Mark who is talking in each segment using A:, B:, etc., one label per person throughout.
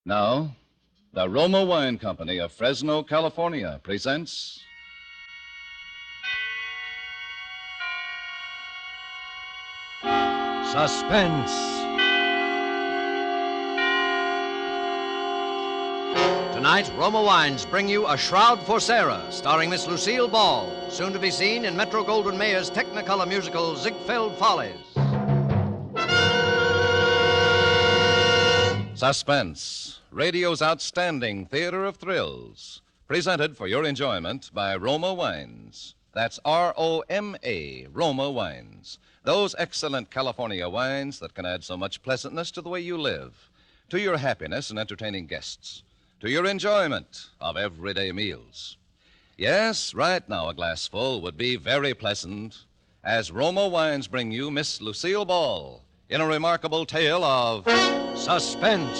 A: Now, the Roma Wine Company of Fresno, California presents
B: Suspense. Tonight, Roma Wines bring you A Shroud for Sarah, starring Miss Lucille Ball, soon to be seen in Metro-Goldwyn-Mayer's Technicolor musical Ziegfeld Follies.
A: Suspense, radio's outstanding theater of thrills, presented for your enjoyment by Roma Wines. That's R-O-M-A, Roma Wines. Those excellent California wines that can add so much pleasantness to the way you live, to your happiness in entertaining guests, to your enjoyment of everyday meals. Yes, right now a glassful would be very pleasant as Roma Wines bring you Miss Lucille Ball in a remarkable tale of suspense.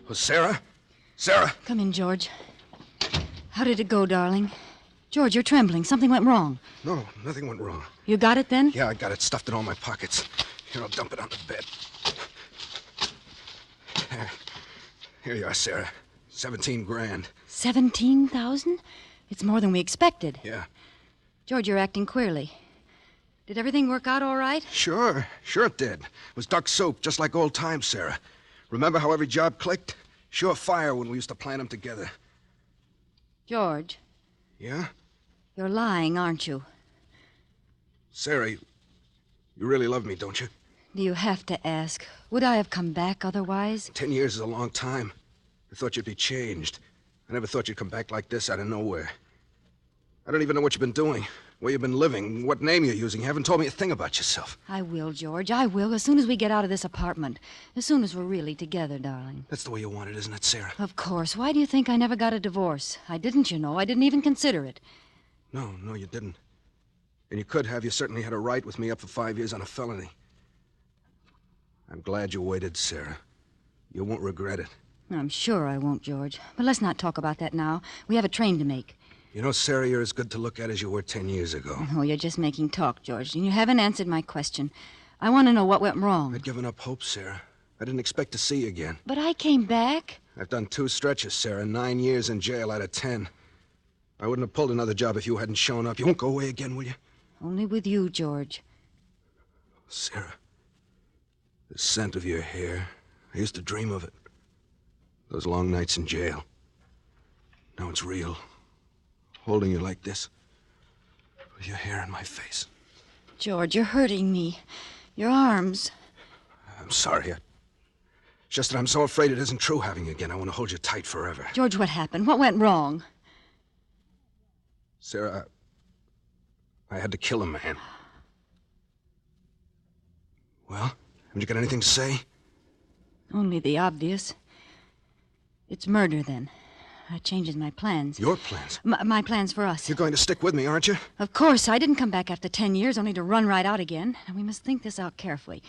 C: Oh, Sarah? Sarah!
D: Come in, George. How did it go, darling? George, you're trembling. Something went wrong.
C: No, nothing went wrong.
D: You got it then?
C: Yeah, I got it stuffed in all my pockets. Here, I'll dump it on the bed. Here you are, Sarah. 17 grand.
D: 17,000? It's more than we expected.
C: Yeah.
D: George, you're acting queerly. Did everything work out all right?
C: Sure it did. It was duck soup, just like old times, Sarah. Remember how every job clicked? Sure fire when we used to plan them together.
D: George.
C: Yeah?
D: You're lying, aren't you?
C: Sarah, you really love me, don't you?
D: Do you have to ask? Would I have come back otherwise?
C: 10 years is a long time. I thought you'd be changed. I never thought you'd come back like this out of nowhere. I don't even know what you've been doing, where you've been living, what name you're using. You haven't told me a thing about yourself.
D: I will, George. I will, as soon as we get out of this apartment. As soon as we're really together, darling.
C: That's the way you want it, isn't it, Sarah?
D: Of course. Why do you think I never got a divorce? I didn't, you know. I didn't even consider it.
C: No, you didn't. And you could have. You certainly had a right with me up for 5 years on a felony. I'm glad you waited, Sarah. You won't regret it.
D: I'm sure I won't, George. But let's not talk about that now. We have a train to make.
C: You know, Sarah, you're as good to look at as you were 10 years ago.
D: Oh, you're just making talk, George. And you haven't answered my question. I want to know what went wrong.
C: I'd given up hope, Sarah. I didn't expect to see you again.
D: But I came back.
C: I've done 2 stretches, Sarah. 9 years in jail out of 10. I wouldn't have pulled another job if you hadn't shown up. You won't go away again, will you?
D: Only with you, George.
C: Sarah, the scent of your hair. I used to dream of it. Those long nights in jail. Now it's real. Holding you like this. With your hair in my face.
D: George, you're hurting me. Your arms.
C: I'm sorry. It's just that I'm so afraid it isn't true having you again. I want to hold you tight forever.
D: George, what happened? What went wrong?
C: Sarah, I had to kill a man. Well, haven't you got anything to say?
D: Only the obvious. It's murder, then. That changes my plans.
C: Your plans?
D: My plans for us.
C: You're going to stick with me, aren't you?
D: Of course. I didn't come back after 10 years only to run right out again. And we must think this out carefully.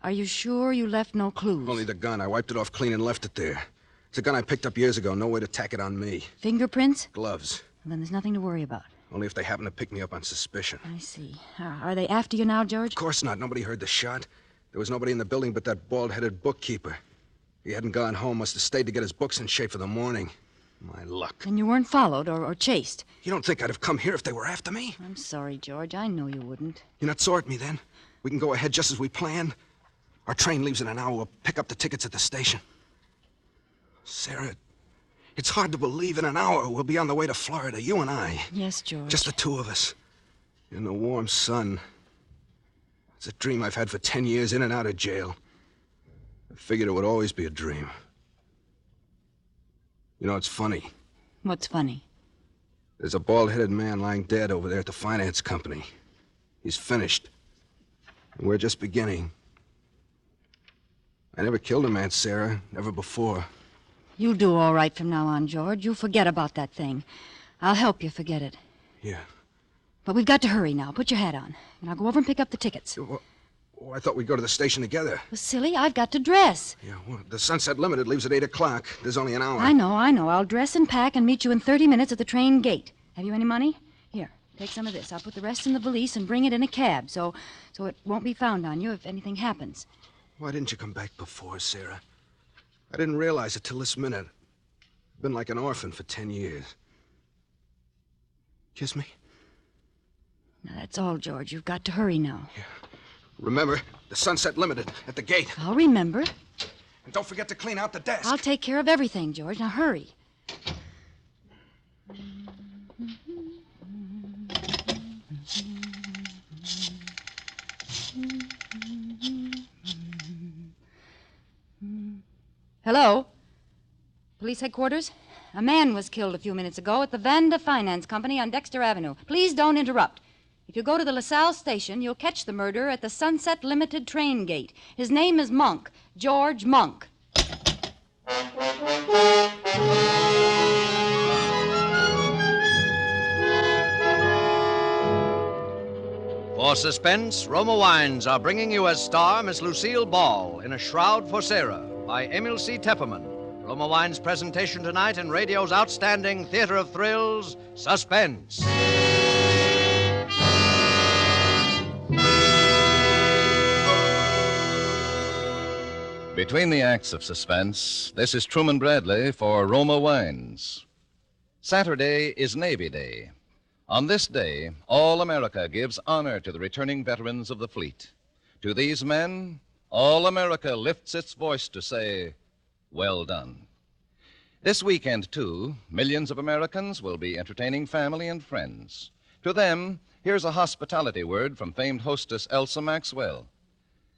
D: Are you sure you left no clues?
C: Only the gun. I wiped it off clean and left it there. It's a gun I picked up years ago. No way to tack it on me.
D: Fingerprints?
C: Gloves.
D: Well, then there's nothing to worry about.
C: Only if they happen to pick me up on suspicion.
D: I see. Are they after you now, George?
C: Of course not. Nobody heard the shot. There was nobody in the building but that bald-headed bookkeeper. He hadn't gone home. Must have stayed to get his books in shape for the morning. My luck.
D: And you weren't followed or chased?
C: You don't think I'd have come here if they were after me?
D: I'm sorry, George. I know you wouldn't.
C: You're not sore at me, then? We can go ahead just as we planned? Our train leaves in an hour. We'll pick up the tickets at the station. Sarah, it's hard to believe in an hour we'll be on the way to Florida, you and I.
D: Yes, George.
C: Just the two of us. In the warm sun. It's a dream I've had for 10 years, in and out of jail. I figured it would always be a dream. You know, it's funny.
D: What's funny?
C: There's a bald-headed man lying dead over there at the finance company. He's finished. And we're just beginning. I never killed a man, Sarah. Never before.
D: You'll do all right from now on, George. You'll forget about that thing. I'll help you forget it.
C: Yeah.
D: But we've got to hurry now. Put your hat on. And I'll go over and pick up the tickets.
C: I thought we'd go to the station together.
D: Well, silly, I've got to dress.
C: Yeah, well, the Sunset Limited leaves at 8 o'clock. There's only an hour.
D: I know. I'll dress and pack and meet you in 30 minutes at the train gate. Have you any money? Here, Take some of this. I'll put the rest in the valise and bring it in a cab so it won't be found on you if anything happens.
C: Why didn't you come back before, Sarah? I didn't realize it till this minute. I've been like an orphan for 10 years. Kiss me?
D: Now, that's all, George. You've got to hurry now.
C: Yeah. Remember, the Sunset Limited at the gate.
D: I'll remember.
C: And don't forget to clean out the desk.
D: I'll take care of everything, George. Now, hurry. Hello? Police headquarters? A man was killed a few minutes ago at the Vanda Finance Company on Dexter Avenue. Please don't interrupt. If you go to the LaSalle station, you'll catch the murderer at the Sunset Limited train gate. His name is Monk, George Monk.
B: For Suspense, Roma Wines are bringing you as star Miss Lucille Ball in A Shroud for Sarah by Emil C. Tepperman. Roma Wines' presentation tonight in radio's outstanding theater of thrills, Suspense.
A: Between the acts of Suspense, this is Truman Bradley for Roma Wines. Saturday is Navy Day. On this day, all America gives honor to the returning veterans of the fleet. To these men, all America lifts its voice to say, well done. This weekend, too, millions of Americans will be entertaining family and friends. To them, here's a hospitality word from famed hostess Elsa Maxwell.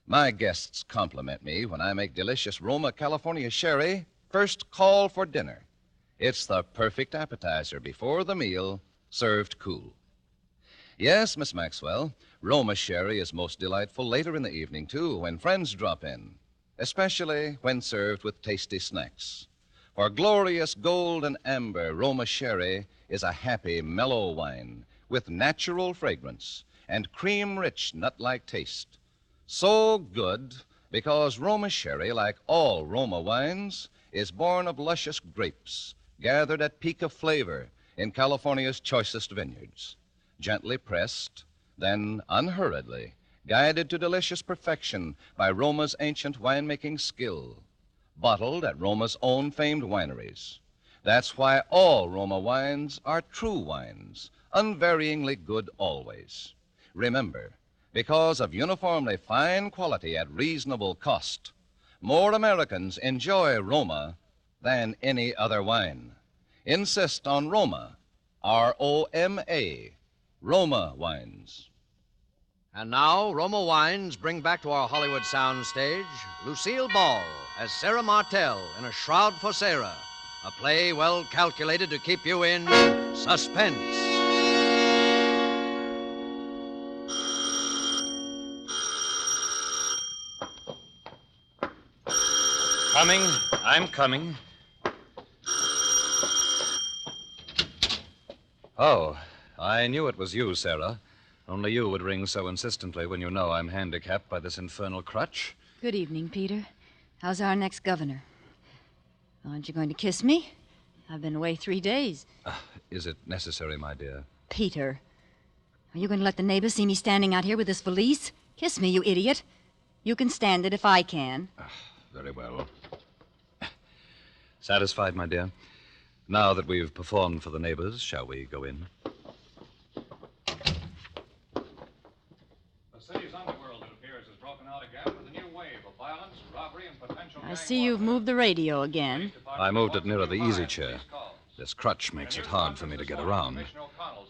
A: My guests compliment me when I make delicious Roma California sherry first call for dinner. It's the perfect appetizer before the meal, served cool. Yes, Miss Maxwell, Roma sherry is most delightful later in the evening, too, when friends drop in, especially when served with tasty snacks. For glorious gold and amber, Roma sherry is a happy, mellow wine with natural fragrance and cream-rich, nut-like taste. So good because Roma sherry, like all Roma wines, is born of luscious grapes gathered at peak of flavor in California's choicest vineyards. Gently pressed, then unhurriedly guided to delicious perfection by Roma's ancient winemaking skill. Bottled at Roma's own famed wineries. That's why all Roma wines are true wines, unvaryingly good always. Remember, because of uniformly fine quality at reasonable cost, more Americans enjoy Roma than any other wine. Insist on Roma, R-O-M-A, Roma wines.
B: And now, Roma Wines bring back to our Hollywood soundstage Lucille Ball as Sarah Martell in A Shroud for Sarah, a play well calculated to keep you in suspense.
E: Coming. I'm coming. Oh, I knew it was you, Sarah. Only you would ring so insistently when you know I'm handicapped by this infernal crutch.
D: Good evening, Peter. How's our next governor? Aren't you going to kiss me? I've been away 3 days.
E: Is it necessary, my dear?
D: Peter, are you going to let the neighbors see me standing out here with this valise? Kiss me, you idiot. You can stand it if I can.
E: Very well. Satisfied, my dear? Now that we've performed for the neighbors, shall we go in?
F: The city's underworld, it appears, has broken out again with a new wave of violence, robbery, and potential...
D: I see you've moved the radio again.
E: I moved it nearer the easy chair. This crutch makes it hard for me to get around.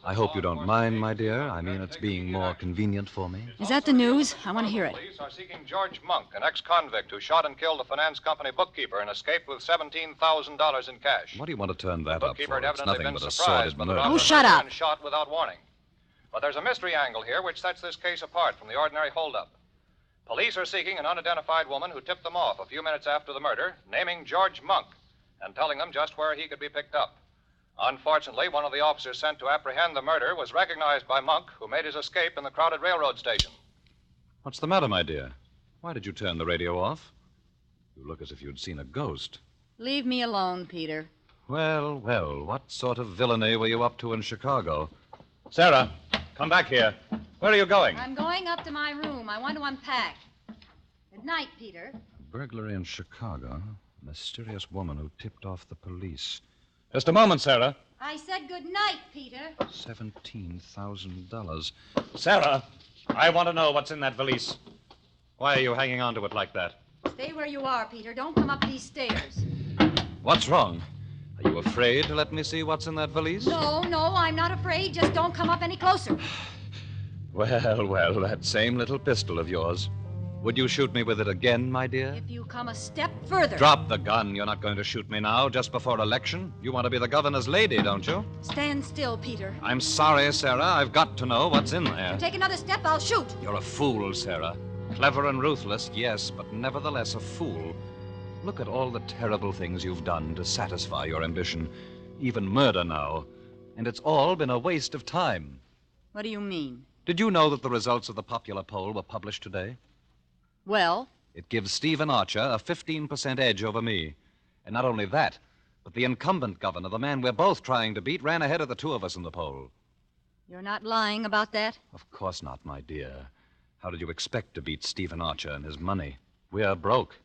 E: I hope you don't mind, my dear. I mean, it's being more convenient for me.
D: Is that the news? I want to hear it.
F: Police are seeking George Monk, an ex-convict who shot and killed the finance company bookkeeper and escaped with $17,000 in cash.
E: What do you want to turn that
F: The
E: up
F: bookkeeper
E: for?
F: had
E: It's
F: evidently
E: nothing
F: been
E: but a
F: surprised
E: sordid
F: by the
E: murder.
F: robber
D: Oh, shut up.
F: and shot without warning. But there's a mystery angle here which sets this case apart from the ordinary holdup. Police are seeking an unidentified woman who tipped them off a few minutes after the murder, naming George Monk and telling them just where he could be picked up. Unfortunately, one of the officers sent to apprehend the murderer was recognized by Monk, who made his escape in the crowded railroad station.
E: What's the matter, my dear? Why did you turn the radio off? You look as if you'd seen a ghost.
D: Leave me alone, Peter.
E: Well, well, what sort of villainy were you up to in Chicago?
F: Sarah, come back here. Where are you going?
D: I'm going up to my room. I want to unpack. Good night, Peter.
E: Burglary in Chicago. Mysterious woman who tipped off the police.
F: Just a moment, Sarah.
D: I said good night, Peter.
E: $17,000.
F: Sarah, I want to know what's in that valise. Why are you hanging on to it like that?
D: Stay where you are, Peter. Don't come up these stairs.
E: What's wrong? Are you afraid to let me see what's in that valise?
D: No, I'm not afraid. Just don't come up any closer.
E: Well, that same little pistol of yours. Would you shoot me with it again, my dear?
D: If you come a step further.
E: Drop the gun. You're not going to shoot me now, just before election. You want to be the governor's lady, don't you?
D: Stand still, Peter.
E: I'm sorry, Sarah. I've got to know what's in there.
D: You take another step, I'll shoot.
E: You're a fool, Sarah. Clever and ruthless, yes, but nevertheless a fool. Look at all the terrible things you've done to satisfy your ambition. Even murder now. And it's all been a waste of time.
D: What do you mean?
E: Did you know that the results of the popular poll were published today?
D: Well?
E: It gives Stephen Archer a 15% edge over me. And not only that, but the incumbent governor, the man we're both trying to beat, ran ahead of the two of us in the poll.
D: You're not lying about that?
E: Of course not, my dear. How did you expect to beat Stephen Archer and his money? We're broke.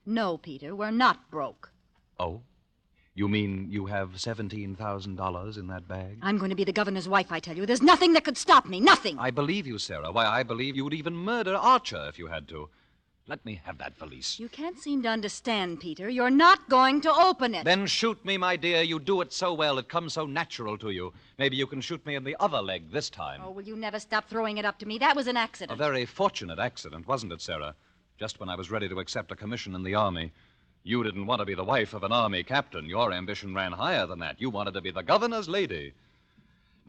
D: No, Peter, we're not broke.
E: Oh? You mean you have $17,000 in that bag?
D: I'm going to be the governor's wife, I tell you. There's nothing that could stop me. Nothing.
E: I believe you, Sarah. Why, I believe you would even murder Archer if you had to. Let me have that valise.
D: You can't seem to understand, Peter. You're not going to open it.
E: Then shoot me, my dear. You do it so well. It comes so natural to you. Maybe you can shoot me in the other leg this time.
D: Oh, will you never stop throwing it up to me? That was an
E: A
D: accident.
E: very fortunate accident, wasn't it, Sarah? Just when I was ready to accept a commission in the Army. You didn't want to be the wife of an Army captain. Your ambition ran higher than that. You wanted to be the governor's lady.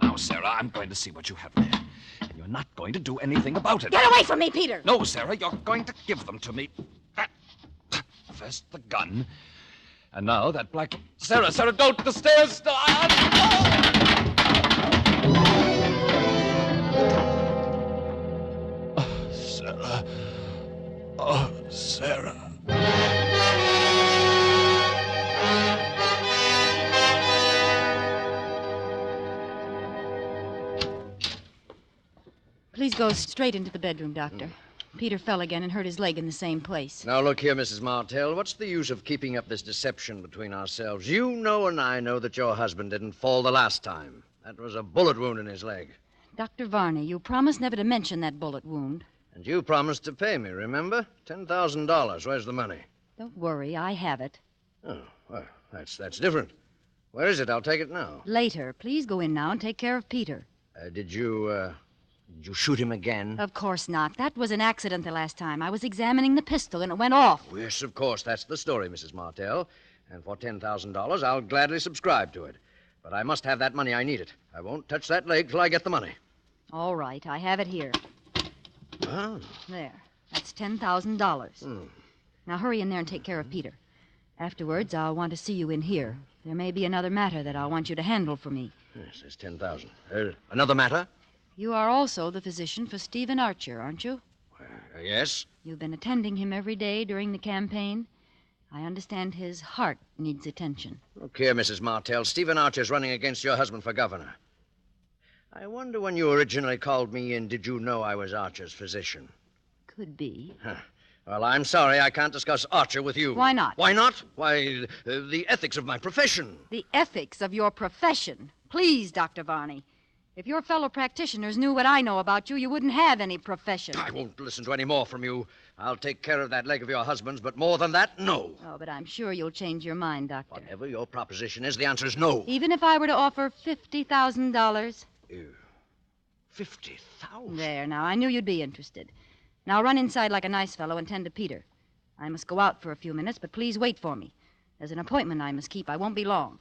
E: Now, Sarah, I'm going to see what you have there. And you're not going to do anything about it.
D: Get away from me, Peter!
E: No, Sarah, you're going to give them to me. First the gun. And now that black... Sarah, don't! The stairs! Sarah. Oh, Sarah.
D: Please go straight into the bedroom, Doctor. Peter fell again and hurt his leg in the same place.
B: Now, look here, Mrs. Martell. What's the use of keeping up this deception between ourselves? You know and I know that your husband didn't fall the last time. That was a bullet wound in his leg.
D: Dr. Varney, you promised never to mention that bullet wound.
B: And you promised to pay me, remember? $10,000. Where's the money?
D: Don't worry, I have it.
B: Oh, well, that's different. Where is it? I'll take it now.
D: Later. Please go in now and take care of Peter.
B: Did you shoot him again?
D: Of course not. That was an accident the last time. I was examining the pistol and it went off.
B: Oh, yes, of course. That's the story, Mrs. Martell. And for $10,000, I'll gladly subscribe to it. But I must have that money. I need it. I won't touch that leg till I get the money.
D: All right, I have it here.
B: Oh.
D: There. That's $10,000. Now hurry in there and take care of Peter. Afterwards, I'll want to see you in here. There may be another matter that I'll want you to handle for me.
B: Yes, there's $10,000. Another matter?
D: You are also the physician for Stephen Archer, aren't you?
B: Yes.
D: You've been attending him every day during the campaign. I understand his heart needs attention.
B: Look here, Mrs. Martell. Stephen Archer's running against your husband for governor. I wonder when you originally called me in, did you know I was Archer's physician?
D: Could be.
B: Well, I'm sorry I can't discuss Archer with you.
D: Why not?
B: Why not? Why, the ethics of my profession.
D: The ethics of your profession. Please, Dr. Varney. If your fellow practitioners knew what I know about you, you wouldn't have any profession.
B: I won't listen to any more from you. I'll take care of that leg of your husband's, but more than that, no.
D: Oh, but I'm sure you'll change your mind, Doctor.
B: Whatever your proposition is, the answer is no.
D: Even if I were to offer $50,000?
B: $50,000?
D: There, now, I knew you'd be interested. Now run inside like a nice fellow and tend to Peter. I must go out for a few minutes, but please wait for me. There's an appointment I must keep. I won't be long.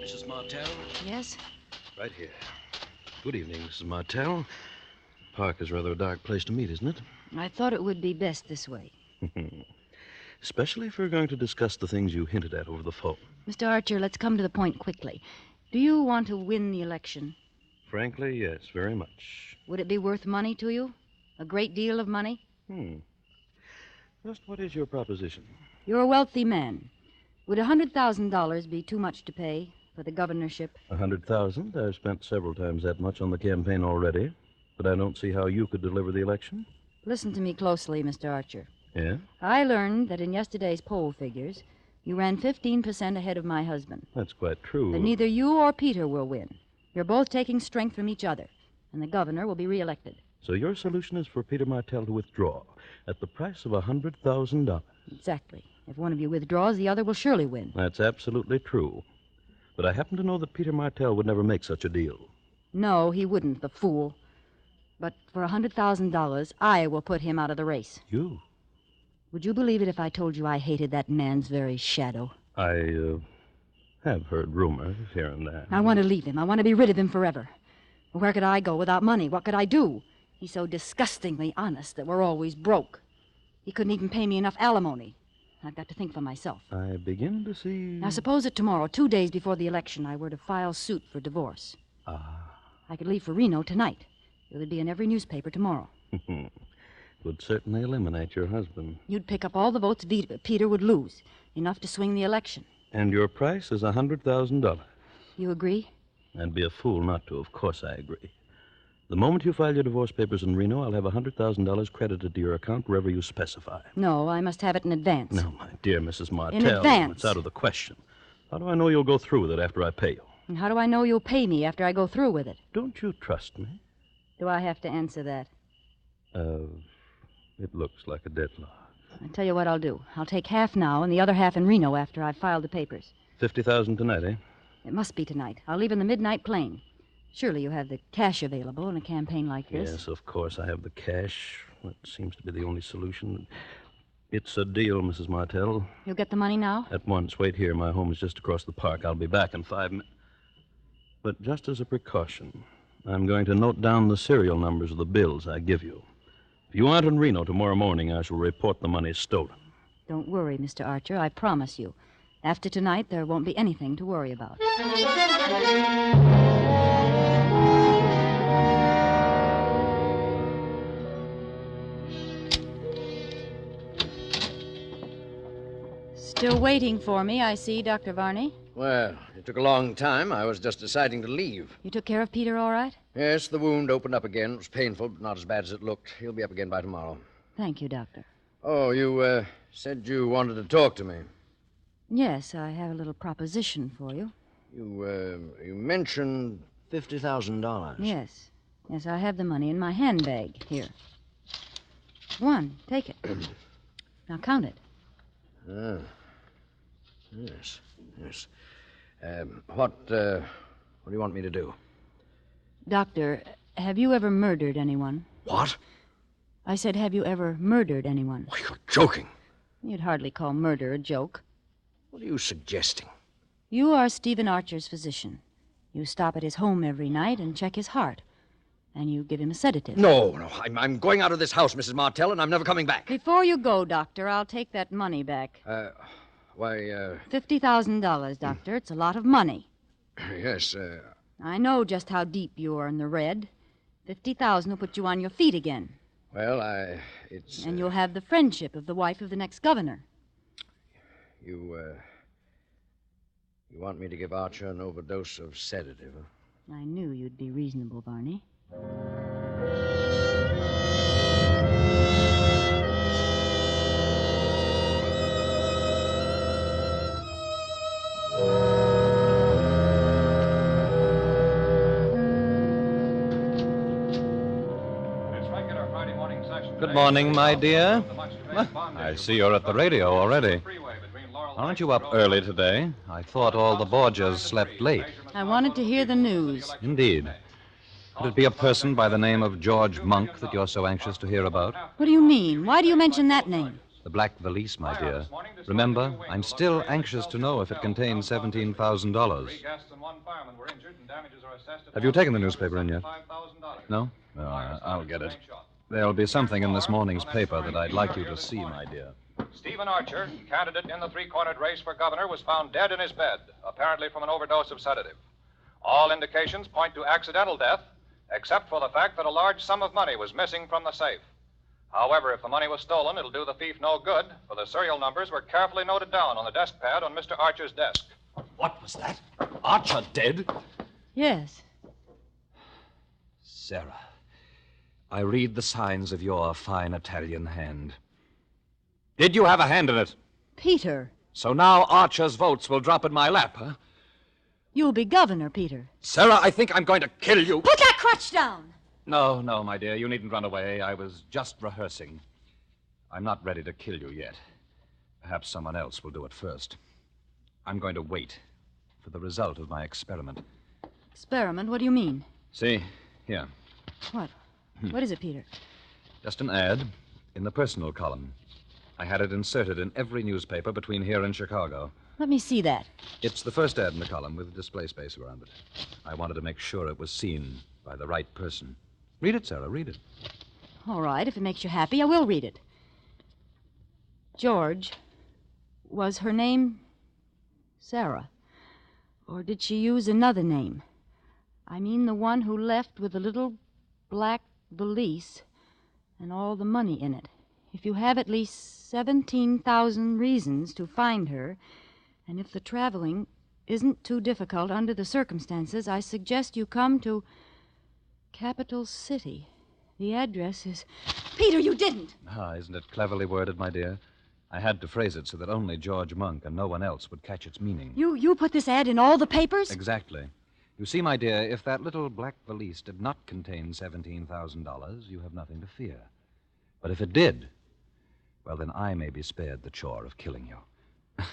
C: Mrs. Martell?
D: Yes?
C: Right here. Good evening, Mrs. Martell. Park is rather a dark place to meet, isn't it?
D: I thought it would be best this way.
C: Especially if we're going to discuss the things you hinted at over the phone.
D: Mr. Archer, let's come to the point quickly. Do you want to win the election?
C: Frankly, yes, very much.
D: Would it be worth money to you? A great deal of money?
G: Just what is your proposition?
D: You're a wealthy man. Would $100,000 be too much to pay for the governorship?
G: 100,000? I've spent several times that much on the campaign already, but I don't see how you could deliver the election.
D: Listen to me closely, Mr. Archer.
G: Yeah?
D: I learned that in yesterday's poll figures, you ran 15% ahead of my husband.
G: That's quite true.
D: But neither you or Peter will win. You're both taking strength from each other, and the governor will be reelected.
G: So your solution is for Peter Martell to withdraw at the price of $100,000.
D: Exactly. If one of you withdraws, the other will surely win.
G: That's absolutely true. But I happen to know that Peter Martell would never make such a deal.
D: No, he wouldn't, the fool. But for $100,000, I will put him out of the race.
G: You?
D: Would you believe it if I told you I hated that man's very shadow?
G: I have heard rumors here and there.
D: I want to leave him. I want to be rid of him forever. Where could I go without money? What could I do? He's so disgustingly honest that we're always broke. He couldn't even pay me enough alimony. I've got to think for myself.
G: I begin to see...
D: Now, suppose that tomorrow, 2 days before the election, I were to file suit for divorce. I could leave for Reno tonight. It would be in every newspaper tomorrow.
G: Would certainly eliminate your husband.
D: You'd pick up all the votes Peter would lose, enough to swing the election.
G: And your price is $100,000.
D: You agree?
G: I'd be a fool not to. Of course I agree. The moment you file your divorce papers in Reno, I'll have $100,000 credited to your account wherever you specify.
D: No, I must have it in advance.
G: No, my dear Mrs. Martell.
D: In advance.
G: It's out of the question. How do I know you'll go through with it after I pay you?
D: And how do I know you'll pay me after I go through with it?
G: Don't you trust me?
D: Do I have to answer that?
G: It looks like a deadlock.
D: I'll tell you what I'll do. I'll take half now and the other half in Reno after I've filed the papers.
G: $50,000 tonight, eh?
D: It must be tonight. I'll leave in the midnight plane. Surely you have the cash available in a campaign like this.
G: Yes, of course I have the cash. That seems to be the only solution. It's a deal, Mrs. Martell.
D: You'll get the money now?
G: At once. Wait here. My home is just across the park. I'll be back in 5 minutes. But just as a precaution, I'm going to note down the serial numbers of the bills I give you. If you aren't in Reno tomorrow morning, I shall report the money stolen.
D: Don't worry, Mr. Archer. I promise you. After tonight, there won't be anything to worry about. Still waiting for me, I see, Dr. Varney.
B: Well, it took a long time. I was just deciding to leave.
D: You took care of Peter all right?
B: Yes, the wound opened up again. It was painful, but not as bad as it looked. He'll be up again by tomorrow.
D: Thank you, Doctor.
B: Oh, you said you wanted to talk to me.
D: Yes, I have a little proposition for you.
B: You mentioned $50,000.
D: Yes. Yes, I have the money in my handbag. Here. One. Take it. Now count it.
B: Yes. What do you want me to do?
D: Doctor, have you ever murdered anyone?
B: What?
D: I said, have you ever murdered anyone?
B: Why, you're joking.
D: You'd hardly call murder a joke.
B: What are you suggesting?
D: You are Stephen Archer's physician. You stop at his home every night and check his heart. And you give him a sedative.
B: No. I'm going out of this house, Mrs. Martell, and I'm never coming back.
D: Before you go, Doctor, I'll take that money back. $50,000, Doctor. It's a lot of money.
B: Yes,
D: I know just how deep you are in the red. $50,000 will put you on your feet again.
B: Well,
D: And you'll have the friendship of the wife of the next governor.
B: You want me to give Archer an overdose of sedative, huh?
D: I knew you'd be reasonable, Varney.
E: Good morning, my dear. I see you're at the radio already. Aren't you up early today? I thought all the Borgias slept late.
D: I wanted to hear the news.
E: Indeed. Could it be a person by the name of George Monk that you're so anxious to hear about?
D: What do you mean? Why do you mention that name?
E: The black valise, my dear. Remember, I'm still anxious to know if it contains $17,000. Have you taken the newspaper in yet? No? Well, I'll get it. There'll be something in this morning's paper that I'd like you to see, my dear.
F: Stephen Archer, candidate in the three-cornered race for governor, was found dead in his bed, apparently from an overdose of sedative. All indications point to accidental death, except for the fact that a large sum of money was missing from the safe. However, if the money was stolen, it'll do the thief no good, for the serial numbers were carefully noted down on the desk pad on Mr. Archer's desk.
E: What was that? Archer dead?
D: Yes.
E: Sarah, I read the signs of your fine Italian hand. Did you have a hand in it?
D: Peter.
E: So now Archer's votes will drop in my lap, huh?
D: You'll be governor, Peter.
E: Sarah, I think I'm going to kill you.
D: Put that crutch down!
E: No, my dear. You needn't run away. I was just rehearsing. I'm not ready to kill you yet. Perhaps someone else will do it first. I'm going to wait for the result of my experiment.
D: Experiment? What do you mean?
E: See, here.
D: What? What is it, Peter?
E: Just an ad in the personal column. I had it inserted in every newspaper between here and Chicago.
D: Let me see that.
E: It's the first ad in the column with display space around it. I wanted to make sure it was seen by the right person. Read it, Sarah, read it.
D: All right, if it makes you happy, I will read it. George, was her name Sarah? Or did she use another name? I mean the one who left with the little black valise and all the money in it. If you have at least 17,000 reasons to find her, and if the traveling isn't too difficult under the circumstances, I suggest you come to Capital City. The address is... Peter, you didn't!
E: Isn't it cleverly worded, my dear? I had to phrase it so that only George Monk and no one else would catch its meaning.
D: You put this ad in all the papers?
E: Exactly. You see, my dear, if that little black valise did not contain $17,000, you have nothing to fear. But if it did, well, then I may be spared the chore of killing you.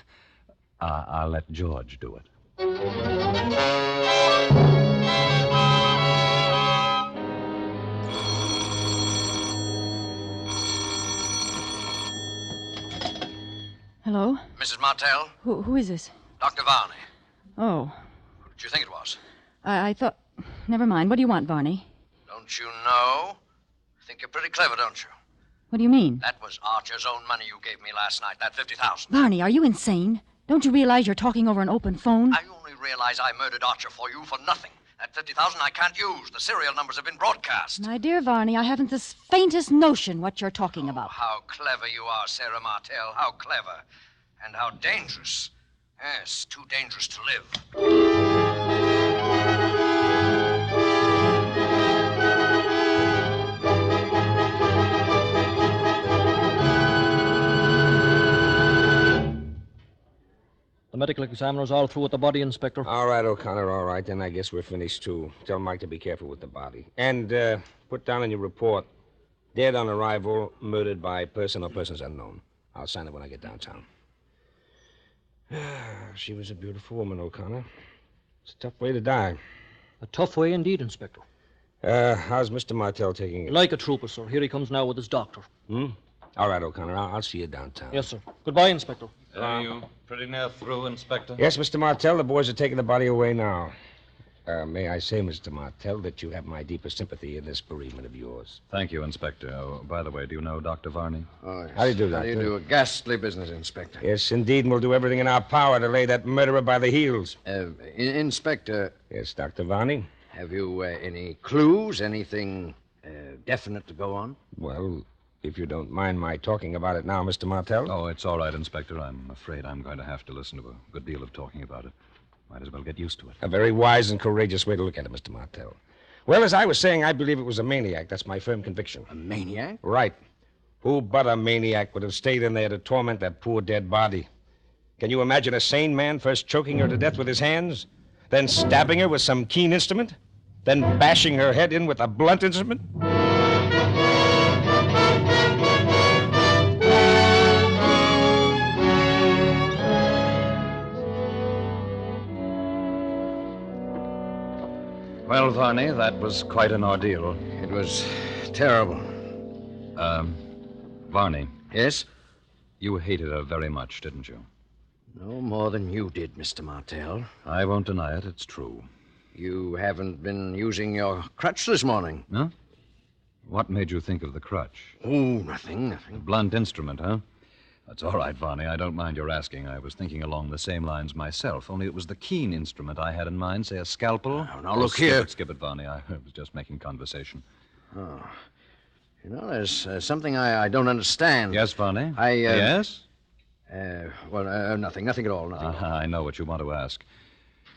E: I'll let George do it.
D: Hello?
B: Mrs. Martell?
D: Who is this?
B: Dr. Varney.
D: Oh,
B: What do you think it was?
D: I thought... Never mind. What do you want, Varney?
B: Don't you know? Think you're pretty clever, don't you?
D: What do you mean?
B: That was Archer's own money you gave me last night, that $50,000.
D: Varney, are you insane? Don't you realize you're talking over an open phone?
B: I only realize I murdered Archer for you for nothing. That $50,000 I can't use. The serial numbers have been broadcast.
D: My dear Varney, I haven't the faintest notion what you're talking about.
B: How clever you are, Sarah Martell. How clever. And how dangerous. Yes, too dangerous to live.
H: The medical examiner's all through with the body, Inspector.
C: All right, O'Connor, all right. Then I guess we're finished, too. Tell Mike to be careful with the body. And put down in your report, dead on arrival, murdered by person or persons unknown. I'll sign it when I get downtown. She was a beautiful woman, O'Connor. It's a tough way to die.
H: A tough way indeed, Inspector.
C: How's Mr. Martell taking it?
H: Like a trooper, sir. Here he comes now with his doctor.
C: All right, O'Connor, I'll see you downtown.
H: Yes, sir. Goodbye, Inspector.
E: Are you pretty near through, Inspector?
C: Yes, Mr. Martell, the boys are taking the body away now. May I say, Mr. Martell, that you have my deepest sympathy in this bereavement of yours.
E: Thank you, Inspector. Oh, by the way, do you know Dr. Varney?
I: Oh, yes.
C: How do you do,
I: How
C: Doctor?
I: do you do? A ghastly business, Inspector.
C: Yes, indeed, and we'll do everything in our power to lay that murderer by the heels.
I: Inspector,
C: Yes, Dr. Varney?
I: have you any clues, anything definite to go on?
C: Well, if you don't mind my talking about it now, Mr. Martell.
E: Oh, it's all right, Inspector. I'm afraid I'm going to have to listen to a good deal of talking about it. Might as well get used to it.
C: A very wise and courageous way to look at it, Mr. Martell. Well, as I was saying, I believe it was a maniac. That's my firm conviction.
I: A maniac?
C: Right. Who but a maniac would have stayed in there to torment that poor dead body? Can you imagine a sane man first choking her to death with his hands, then stabbing her with some keen instrument, then bashing her head in with a blunt instrument?
E: Well, Varney, that was quite an ordeal.
I: It was terrible.
E: Varney,
I: Yes?
E: you hated her very much, didn't you?
I: No more than you did, Mr. Martell.
E: I won't deny it. It's true.
I: You haven't been using your crutch this morning.
E: Huh? What made you think of the crutch?
I: Oh, nothing.
E: Blunt instrument, huh? That's all right, Varney. I don't mind your asking. I was thinking along the same lines myself, only it was the keen instrument I had in mind, say a scalpel.
I: Now, look here.
E: Skip it, Varney. I was just making conversation.
I: Oh. You know, there's something I don't understand.
E: Yes, Varney?
I: Yes?
E: Yes?
I: Nothing at all, nothing.
E: I know what you want to ask.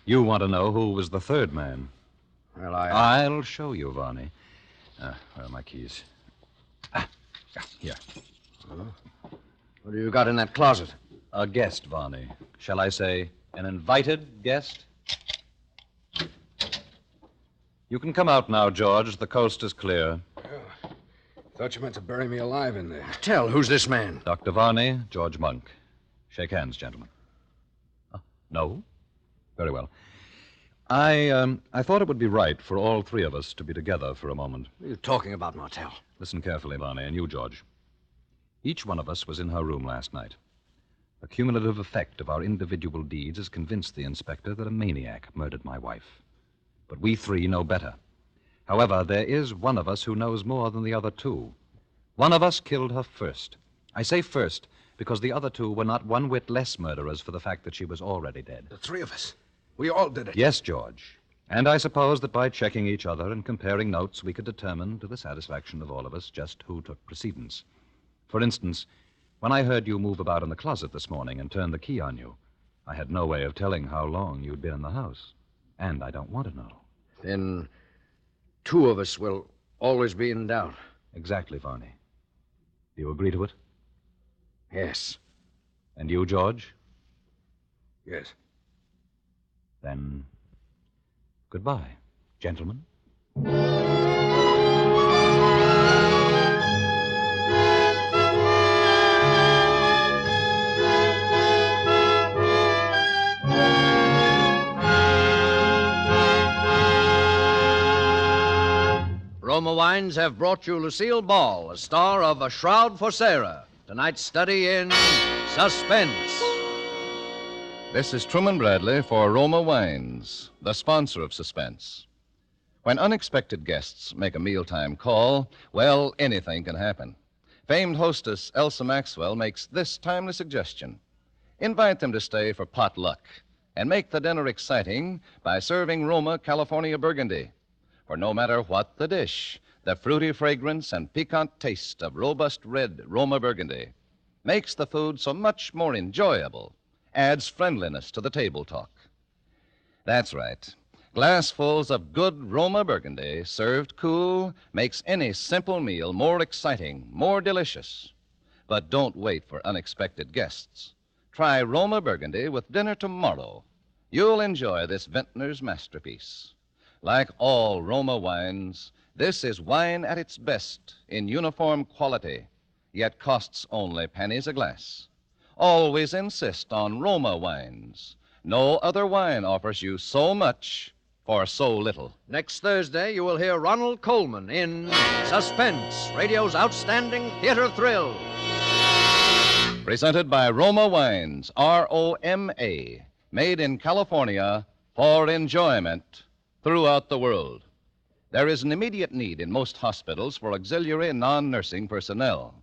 E: You want to know who was the third man.
I: Well,
E: I'll show you, Varney. Where are my keys? Here.
I: What do you got in that closet?
E: A guest, Varney. Shall I say, an invited guest? You can come out now, George. The coast is clear.
C: Thought you meant to bury me alive in there.
I: Tell, who's this man?
E: Dr. Varney, George Monk. Shake hands, gentlemen. No? Very well. I thought it would be right for all three of us to be together for a moment.
I: What are you talking about, Martel?
E: Listen carefully, Varney, and you, George. Each one of us was in her room last night. The cumulative effect of our individual deeds has convinced the inspector that a maniac murdered my wife. But we three know better. However, there is one of us who knows more than the other two. One of us killed her first. I say first because the other two were not one whit less murderers for the fact that she was already dead.
C: The three of us. We all did it.
E: Yes, George. And I suppose that by checking each other and comparing notes, we could determine, to the satisfaction of all of us, just who took precedence. For instance, when I heard you move about in the closet this morning and turn the key on you, I had no way of telling how long you'd been in the house. And I don't want to know.
I: Then two of us will always be in doubt.
E: Exactly, Varney. Do you agree to it?
I: Yes.
E: And you, George?
C: Yes.
E: Then, goodbye, gentlemen.
B: Roma Wines have brought you Lucille Ball, a star of A Shroud for Sarah. Tonight's study in Suspense.
A: This is Truman Bradley for Roma Wines, the sponsor of Suspense. When unexpected guests make a mealtime call, well, anything can happen. Famed hostess Elsa Maxwell makes this timely suggestion. Invite them to stay for potluck and make the dinner exciting by serving Roma California Burgundy. For no matter what the dish, the fruity fragrance and piquant taste of robust red Roma Burgundy makes the food so much more enjoyable, adds friendliness to the table talk. That's right. Glassfuls of good Roma Burgundy, served cool, makes any simple meal more exciting, more delicious. But don't wait for unexpected guests. Try Roma Burgundy with dinner tomorrow. You'll enjoy this vintner's masterpiece. Like all Roma wines, this is wine at its best in uniform quality, yet costs only pennies a glass. Always insist on Roma wines. No other wine offers you so much for so little.
B: Next Thursday, you will hear Ronald Coleman in Suspense, radio's outstanding theater thrill.
A: Presented by Roma Wines, R-O-M-A, made in California for enjoyment throughout the world. There is an immediate need in most hospitals for auxiliary non-nursing personnel.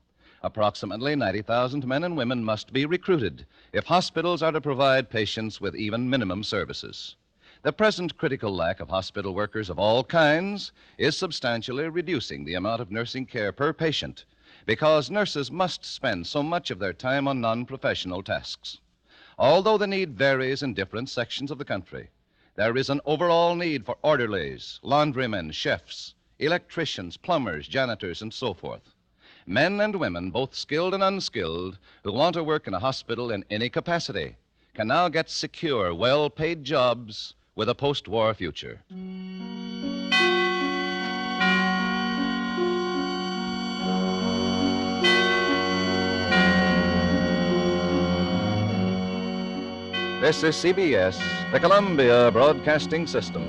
A: Approximately 90,000 men and women must be recruited if hospitals are to provide patients with even minimum services. The present critical lack of hospital workers of all kinds is substantially reducing the amount of nursing care per patient because nurses must spend so much of their time on non-professional tasks. Although the need varies in different sections of the country, there is an overall need for orderlies, laundrymen, chefs, electricians, plumbers, janitors, and so forth. Men and women, both skilled and unskilled, who want to work in a hospital in any capacity, can now get secure, well-paid jobs with a post-war future. This is CBS, the Columbia Broadcasting System.